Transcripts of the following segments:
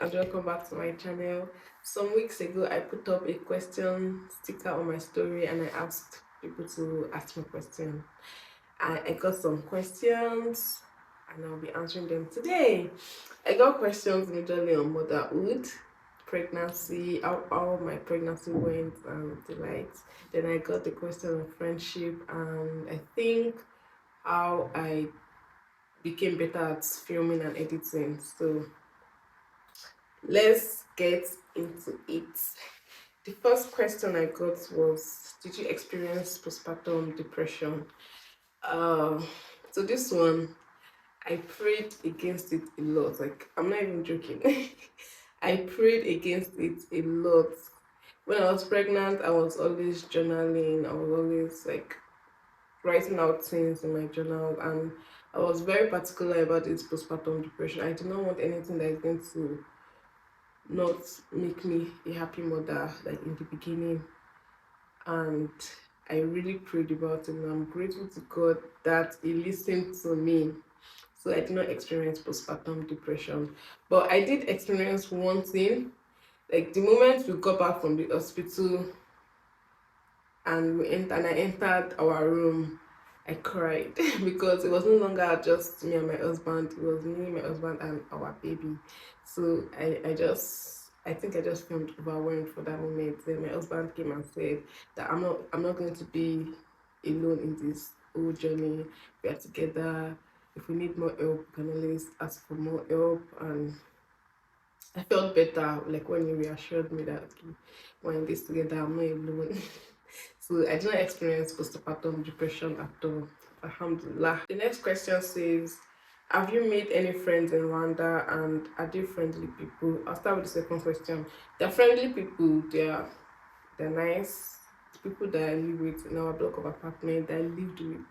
and welcome back to my channel. Some weeks ago, I put up a question sticker on my story and I asked people to ask me questions. I got some questions and I'll be answering them today. I got questions majorly on motherhood, pregnancy, how my pregnancy went, and the likes. Then I got the question of friendship, and I think how I became better at filming and editing. So let's get into it. The first question I got was, did you experience postpartum depression? Uh, so this one, I prayed against it a lot. Like, I'm not even joking. I prayed against it a lot. When I was pregnant, I was always journaling. I was always like writing out things in my journal, and I was very particular about this postpartum depression. I do not want anything that is going to not make me a happy mother like in the beginning. And I really prayed about it, and I'm grateful to God that He listened to me. So I did not experience postpartum depression, but I did experience one thing. Like the moment we got back from the hospital and I entered our room, I cried because it was no longer just me and my husband. It was me, my husband, and our baby. So I think I just felt overwhelmed for that moment. Then my husband came and said that I'm not going to be alone in this whole journey. We are together. If we need more help, we can always ask for more help. And I felt better, like when he reassured me that okay, we're in this together, I'm not alone. So I did not experience postpartum depression at all. Alhamdulillah. The next question says, have you made any friends in Rwanda, and are they friendly people? I'll start with the second question. They're friendly people, they're nice. The people that I live with in our block of apartment that I lived with,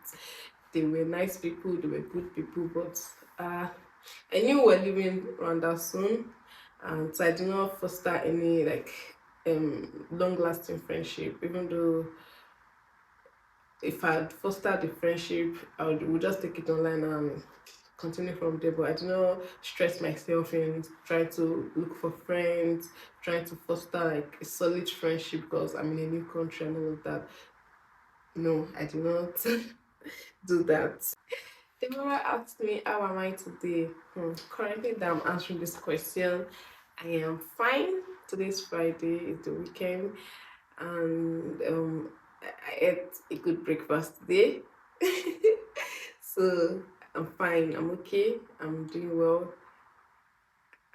they were nice people, they were good people, but I knew we were leaving Rwanda soon, and so I did not foster any like long lasting friendship, even though if I'd fostered the friendship, would just take it online and continue from there. But I do not stress myself in trying to look for friends, trying to foster like a solid friendship because I'm in a new country and all of that. No, I do not do that. Deborah asked me, how am I today? Currently, that I'm answering this question, I am fine. Today's Friday, it's the weekend, and I ate a good breakfast today. So I'm fine, I'm okay, I'm doing well.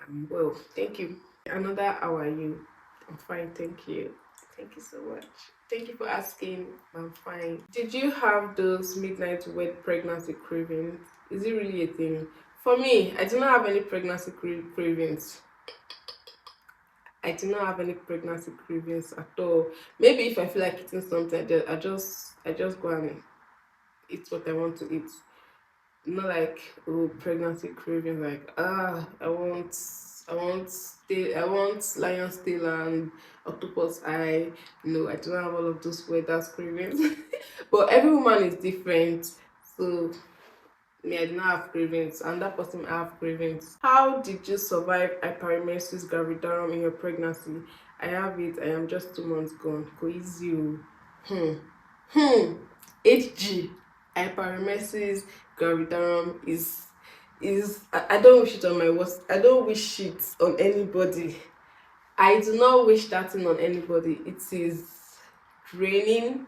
I'm well, thank you. Another, how are you? I'm fine, thank you. Thank you so much. Thank you for asking. I'm fine. Did you have those midnight wet pregnancy cravings? Is it really a thing? For me, I do not have any pregnancy cravings. I do not have any pregnancy cravings at all. Maybe if I feel like eating something, I just go and eat what I want to eat. Not like, oh, pregnancy cravings, like I want lion's tail and octopus eye. No, I don't have all of those weather cravings. But every woman is different. So me, I do not have cravings, and that person have cravings. How did you survive hyperemesis gravidarum in your pregnancy? I have it. I am just 2 months gone. Coizio. HG. Hyperemesis gravidarum is I don't wish it on my worst. I don't wish it on anybody. I do not wish that thing on anybody. It is draining.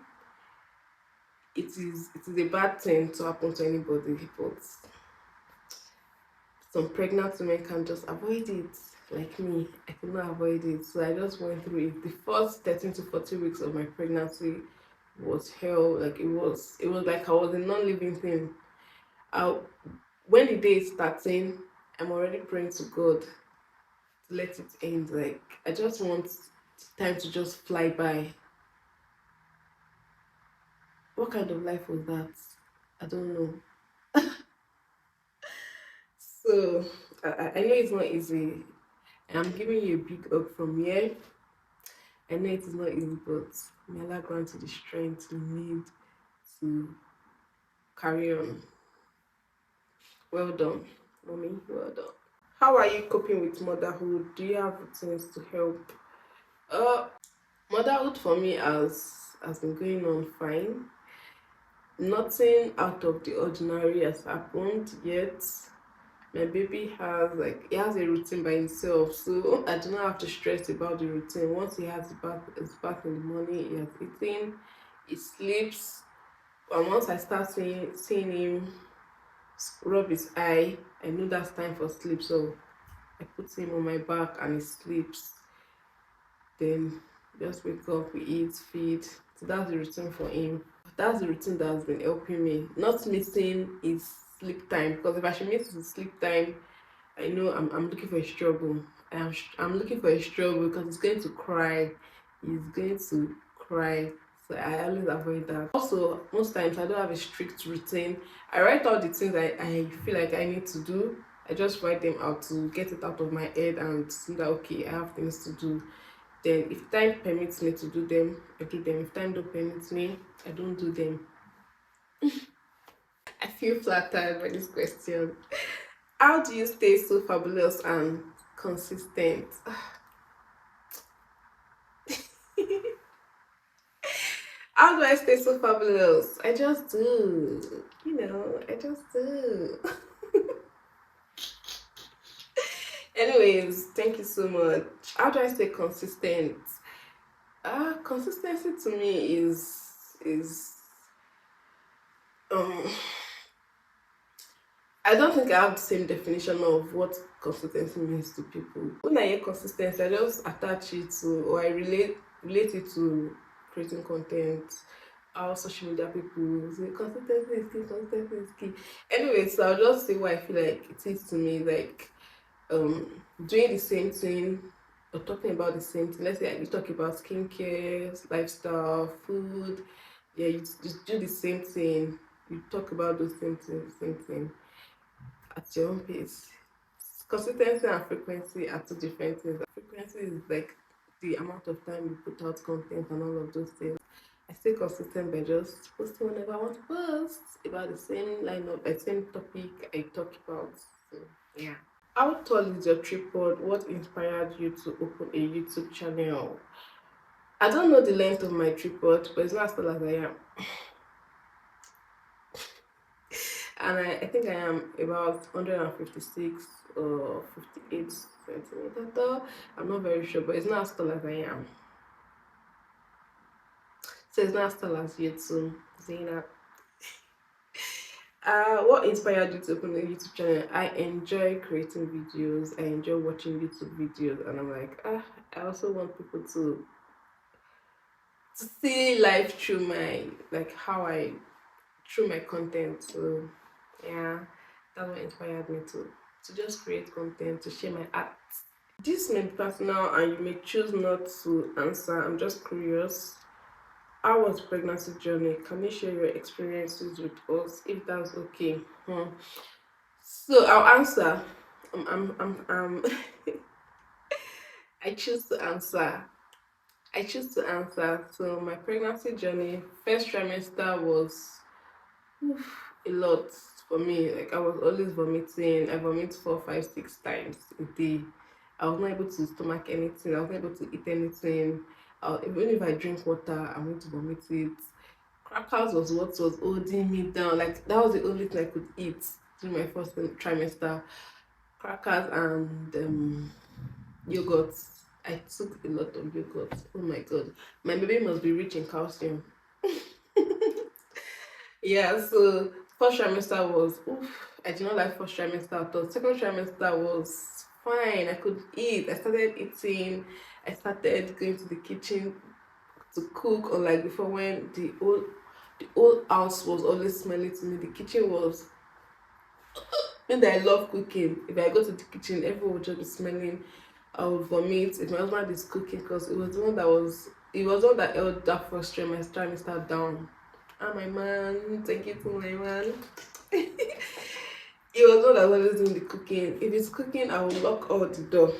It is a bad thing to happen to anybody, but some pregnant women can just avoid it. Like me, I could not avoid it, so I just went through it. The first 13 to 40 weeks of my pregnancy was hell. Like it was like I was a non-living thing. I, when the day is starting, I'm already praying to God to let it end. Like I just want time to just fly by. What kind of life was that? I don't know. So I know it's not easy. I'm giving you a big hug from here. I know it is not easy, but may Allah grant you the strength you need to carry on. Well done, mommy. Well done. How are you coping with motherhood? Do you have routines to help? Uh, Motherhood for me has been going on fine. Nothing out of the ordinary has happened yet. My baby has he has a routine by himself, so I do not have to stress about the routine. Once he has his bath in the morning, he has eaten, he sleeps, and once I start seeing him rub his eye, I know that's time for sleep. So I put him on my back and he sleeps. Then just wake up, we eat, feed. So that's the routine for him. That's the routine that has been helping me. Not missing his sleep time, because if I should miss his sleep time, I know I'm looking for a struggle. I'm looking for a struggle because he's going to cry. He's going to cry. So I always avoid that. Also, most times I don't have a strict routine. I write all the things I feel like I need to do. I just write them out to get it out of my head and see that okay, I have things to do. Then if time permits me to do them, I do them. If time don't permit me, I don't do them. I feel flattered by this question. How do you stay so fabulous and consistent? How do I stay so fabulous? I just do. I just do. Anyways, thank you so much. How do I stay consistent? Consistency to me is um I don't think I have the same definition of what consistency means to people. When I hear consistency, I just attach it to, or I relate it to creating content. How social media people say consistency is key, consistency is key. Anyway, so I'll just say what I feel like it is to me, like doing the same thing or talking about the same thing. Let's say you talk about skincare, lifestyle, food. Yeah, you just do the same thing. You talk about those same thing at your own pace. Consistency and frequency are two different things. Frequency is like the amount of time you put out content and all of those things. I stay consistent by just posting whenever I want to post about the same line of the same topic I talk about. So yeah. How tall is your tripod? What inspired you to open a YouTube channel? I don't know the length of my tripod, but it's not as tall as I am. And I think I am about 156 or 58 centimeters tall. I'm not very sure, but it's not as tall as I am. So it's not as tall as you too, Zena. What inspired you to open a YouTube channel? I enjoy creating videos. I enjoy watching YouTube videos, and I'm like, I also want people to see life through my how I through my content. So yeah, that's what inspired me to just create content, to share my art. This may be personal and you may choose not to answer. I'm just curious. How was pregnancy journey? Can you share your experiences with us if that's okay? So I'll answer. I choose to answer. I choose to answer. So my pregnancy journey, first trimester was a lot for me. Like I was always vomiting. I vomit 4, 5, 6 times a day. I was not able to stomach anything. I was not able to eat anything. Even if I drink water, I'm going to vomit it. Crackers was what was holding me down. Like that was the only thing I could eat during my first trimester. Crackers and yogurt. I took a lot of yogurt. Oh my god, my baby must be rich in calcium. Yeah, so first trimester was I did not like first trimester at all. Second trimester was fine. I could eat. I started eating. I started going to the kitchen to cook, unlike before when the whole house was always smelling to me. The kitchen was, and I love cooking. If I go to the kitchen, everyone would just be smelling. I would vomit if my husband is cooking because it was the one that held that first trimester down. Ah, my man, thank you to my man. He was the one that was always doing the cooking. If it's cooking, I will lock all the door.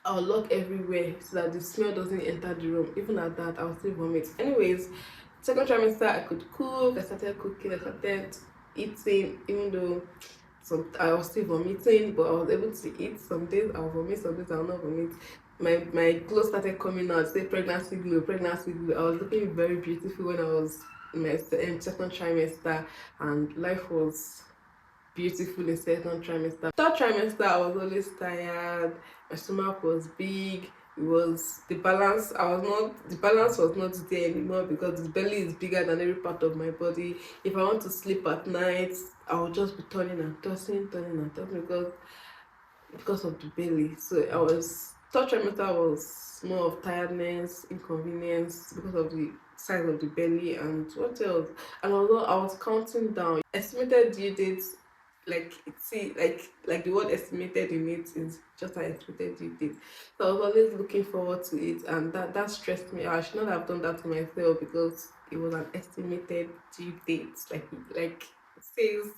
I'll lock everywhere so that the smell doesn't enter the room. Even at that, I'll still vomit. Anyways, second trimester, I could cook. I started cooking. I started eating, even though I was still vomiting, but I was able to eat. Some days I'll vomit, some days I'll not vomit. My clothes started coming out, say pregnancy glow, pregnancy glow. I was looking very beautiful when I was in my second trimester, and life was beautiful in second trimester. Third trimester, I was always tired. My stomach was big. It was the balance was not there anymore because the belly is bigger than every part of my body. If I want to sleep at night, I will just be turning and tossing, because of the belly. So I was third trimester was more of tiredness, inconvenience because of the size of the belly, and what else? And although I was counting down, estimated due dates, like the word estimated in it is just an estimated due date. So I was always looking forward to it, and that stressed me out. I should not have done that to myself because it was an estimated due date, like it says.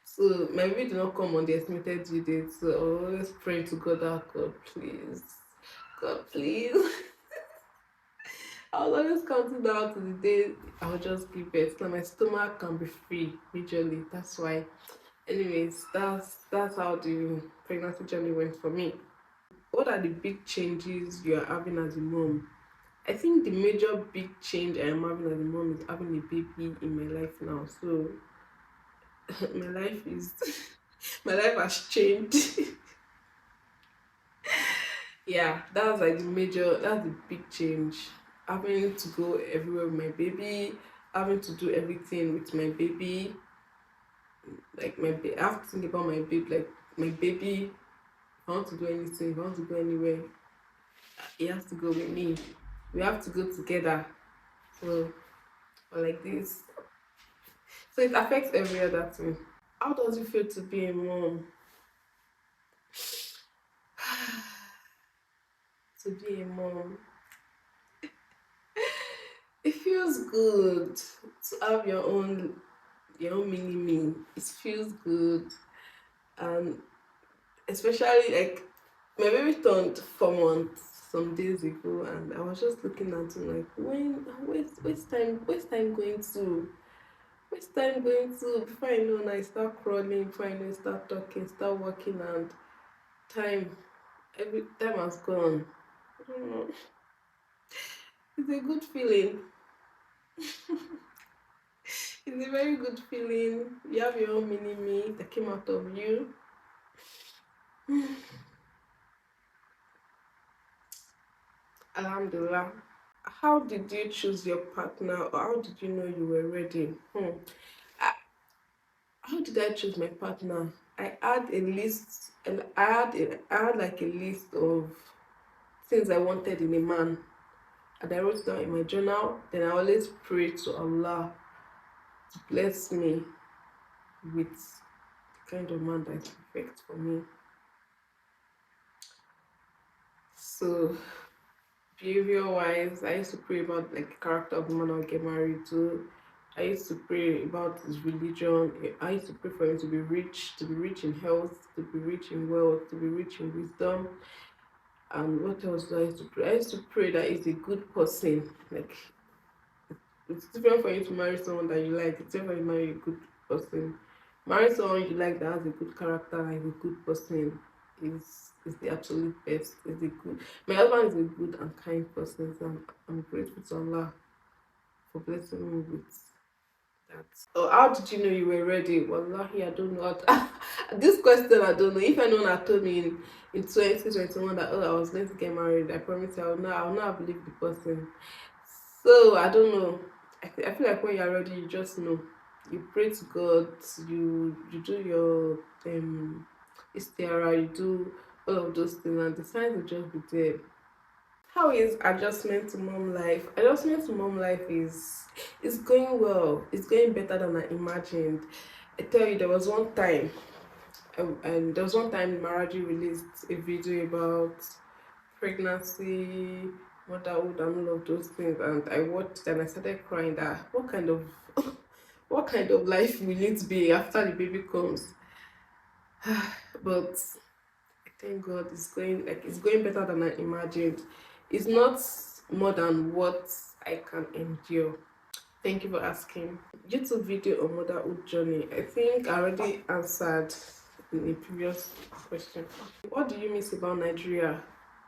So my baby did not come on the estimated due date, so I was always praying to God that God please. I was always counting down to the day I would just give birth so my stomach can be free majorly. That's why. Anyways, that's how the pregnancy journey went for me. What are the big changes you are having as a mom? I think the major big change I am having as a mom is having a baby in my life now. So my life is my life has changed. Yeah, that's the big change. Having to go everywhere with my baby, having to do everything with my baby. I have to think about my baby, like my baby. If I want to do anything, if I want to go anywhere, he has to go with me. We have to go together. So, or like this. So it affects every other thing. How does it feel to be a mom? To be a mom. It feels good to have your own mini me. It feels good, and especially like my baby turned 4 months some days ago, and I was just looking at him like, where's time going to? Where's time going to? Before I know, and I start crawling. Before I know, I start talking, start walking, and time every time has gone. I don't know. It's a good feeling. It's a very good feeling. You have your own mini me that came out of you. Alhamdulillah. How did you choose your partner, or how did you know you were ready? I- How did I choose my partner? I had a list, and I had like a list of things I wanted in a man, and I wrote it down in my journal. Then I always pray to Allah to bless me with the kind of man that is perfect for me. So behavior wise, I used to pray about like the character of the man I'll get married to. I used to pray about his religion. I used to pray for him to be rich in health, to be rich in wealth, to be rich in wisdom. And what else do I used to pray? I used to pray that he's a good person. Like it's different for you to marry someone that you like. It's different for you to marry a good person. Marry someone you like that has a good character and is a good person is the absolute best. Is a good. My husband is a good and kind person, so I'm grateful to Allah for blessing me with that. Oh, how did you know you were ready? Wallahi, I don't know. This question, I don't know. If anyone had told me in 2021 that I was going to get married, I promise you, I will not have believed the person. So I don't know. I feel like when you're ready, you just know. You pray to God. You do your istiara. You do all of those things, and the signs will just be there. How is adjustment to mom life? Adjustment to mom life is going well. It's going better than I imagined. I tell you, there was one time Maraji released a video about pregnancy, motherhood, and all of those things, and I watched and I started crying. That what kind of what kind of life will it be after the baby comes? But thank God it's going better than I imagined. It's not more than what I can endure. Thank you for asking. YouTube video on motherhood journey. I think I already answered in a previous question. What do you miss about Nigeria?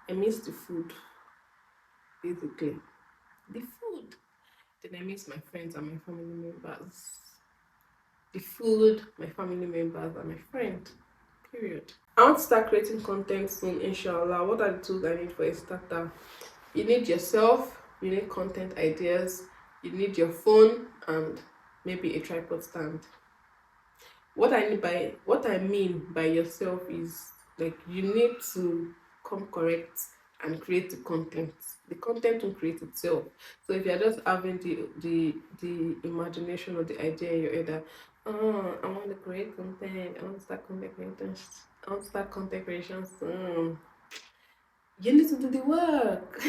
I miss the food, basically. The food. Then I miss my friends and my family members. The food, my family members, and my friend. Period. I want to start creating content soon, inshallah. What are the tools I need for a starter? You need yourself, you need content ideas, you need your phone, and maybe a tripod stand. What I mean by yourself is like you need to come correct and create the content. The content will create itself. So if you're just having the imagination or the idea in your head that, oh, I want to create content, I want to start content creation, I want to start content creation soon. You need to do the work.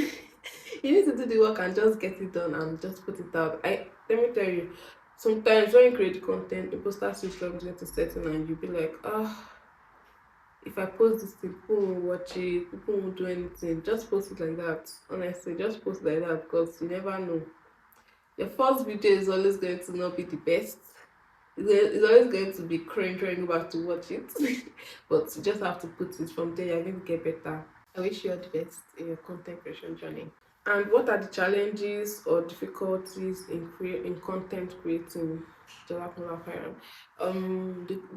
You need to do the work and just get it done and just put it out. I Let me tell you, sometimes when you create content, people start struggling to settle and you'll be like, if I post this thing, people won't watch it, people won't do anything. Just post it like that. Honestly, just post it like that because you never know. Your first video is always going to not be the best. It's always going to be cringe when you go back to watch it. But you just have to put it from there, you're going to get better. I wish you all the best in your content creation journey. And what are the challenges or difficulties in content creating? The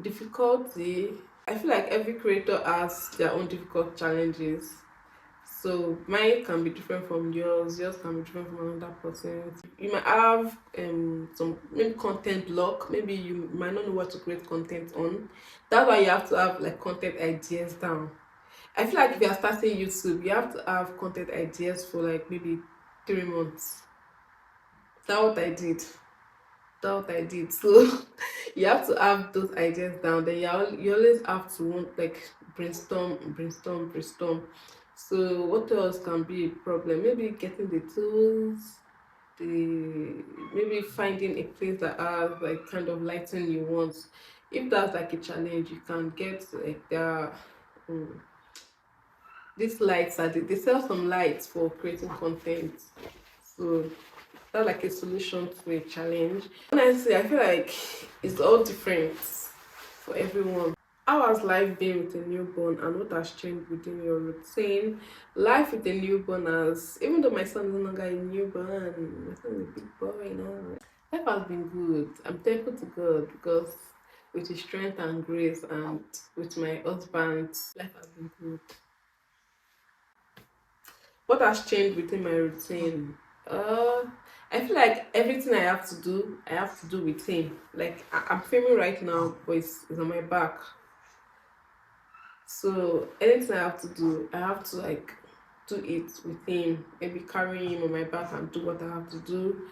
difficulty, I feel like every creator has their own difficult challenges. So mine can be different from yours. Yours can be different from another person's. You might have some maybe content block. Maybe you might not know what to create content on. That's why you have to have like content ideas down. I feel like if you are starting YouTube, you have to have content ideas for like maybe 3 months. That's what I did. So you have to have those ideas down. Then you always have to want like brainstorm. So what else can be a problem? Maybe getting the tools, the maybe finding a place that has like kind of lighting you want. If that's like a challenge, you can get like these lights they sell some lights for creating content. So that's like a solution to a challenge. Honestly, I feel like it's all different for everyone. How has life been with a newborn and what has changed within your routine? Life with a newborn has, even though my son is no longer a newborn, my son is a big boy now. Life has been good. I'm thankful to God because with his strength and grace and with my husband, life has been good. What has changed within my routine? I feel like everything I have to do with him. Like I'm filming right now, but it's on my back. So anything I have to do, I have to like do it with him. Maybe carry him on my back and do what I have to do.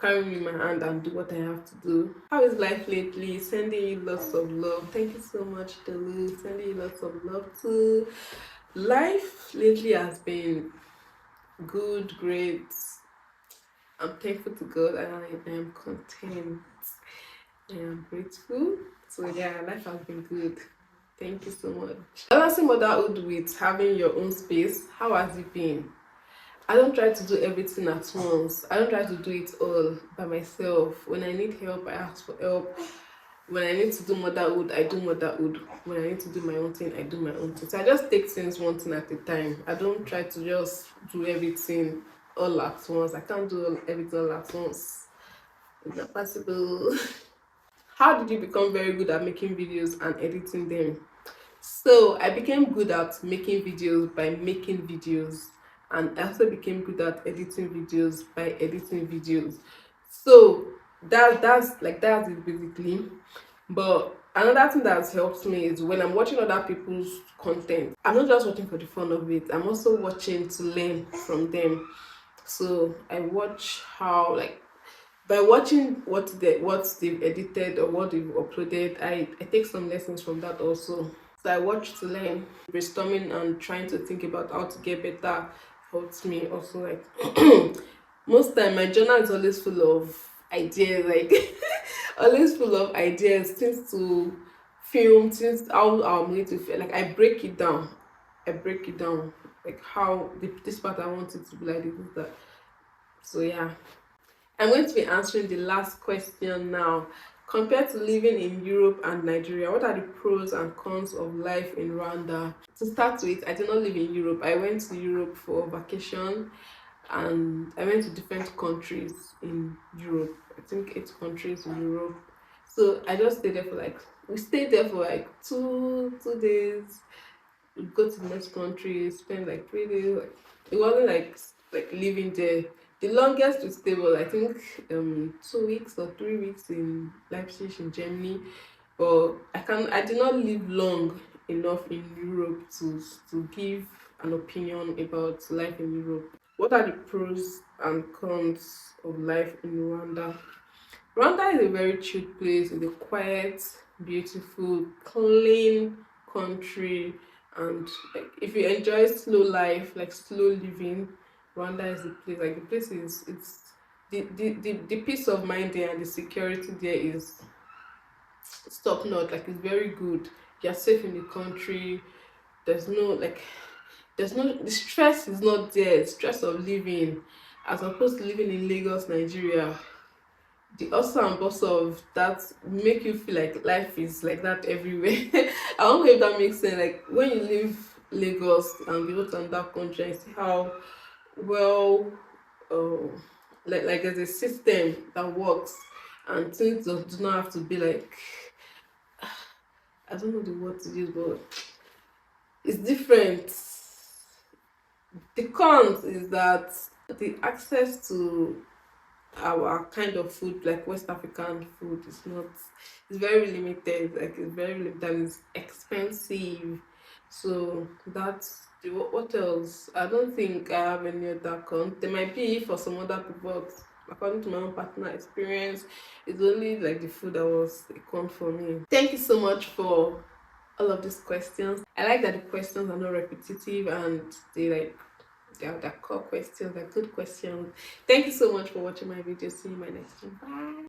Carry him in my hand and do what I have to do. How is life lately? Sending you lots of love. Thank you so much, Delu. Sending you lots of love too. Life lately has been good, great. I'm thankful to God and I am content. I am grateful. So yeah, life has been good. Thank you so much. Balancing motherhood with having your own space, how has it been? I don't try to do everything at once. I don't try to do it all by myself. When I need help, I ask for help. When I need to do motherhood, I do motherhood. When I need to do my own thing, I do my own thing. So I just take things one thing at a time. I don't try to just do everything all at once. I can't do everything all at once. It's not possible. How did you become very good at making videos and editing them? So I became good at making videos by making videos, and I also became good at editing videos by editing videos. So that's it basically. But another thing that has helped me is when I'm watching other people's content, I'm not just watching for the fun of it, I'm also watching to learn from them. So I watch how like by watching what they've edited or what they've uploaded, I take some lessons from that also. So I watch to learn. Brainstorming and trying to think about how to get better helps me also. Like most time my journal is always full of ideas, like always full of ideas, things to film, things how I'm going to feel. Like I break it down. Like how this part I want it to be like this, that. So yeah. I'm going to be answering the last question now. Compared to living in Europe and Nigeria, what are the pros and cons of life in Rwanda? To start with, I did not live in Europe. I went to Europe for vacation, and I went to different countries in Europe. I think 8 countries in Europe. So I just stayed there for like we stayed there for like two days. We go to the next country, spend like 3 days. Like, it wasn't like living there. The longest we stayed was I think 2 weeks or 3 weeks in Leipzig in Germany. But I did not live long enough in Europe to give an opinion about life in Europe. What are the pros and cons of life in Rwanda? Rwanda is a very chill place. It's a quiet, beautiful, clean country, and like if you enjoy slow life, like slow living, Rwanda is the place. Like the place is it's the peace of mind there and the security there is top notch. Like it's very good. You're safe in the country. There's no like the stress is not there. Stress of living, as opposed to living in Lagos, Nigeria. The hustle and bustle of that make you feel like life is like that everywhere. I don't know if that makes sense. Like when you leave Lagos and you go to another country and see how well uh, like there's a system that works and things do not have to be like I don't know the word to use, but it's different. The cons is that the access to our kind of food, like West African food, is not. It's very limited. Like it's very limited. And it's expensive. So that's what else? I don't think I have any other con. There might be for some other people, but according to my own personal experience, it's only like the food that was a con for me. Thank you so much for all of these questions. I like that the questions are not repetitive and they're core questions, they're good questions. Thank you so much for watching my video. See you in my next one. Bye.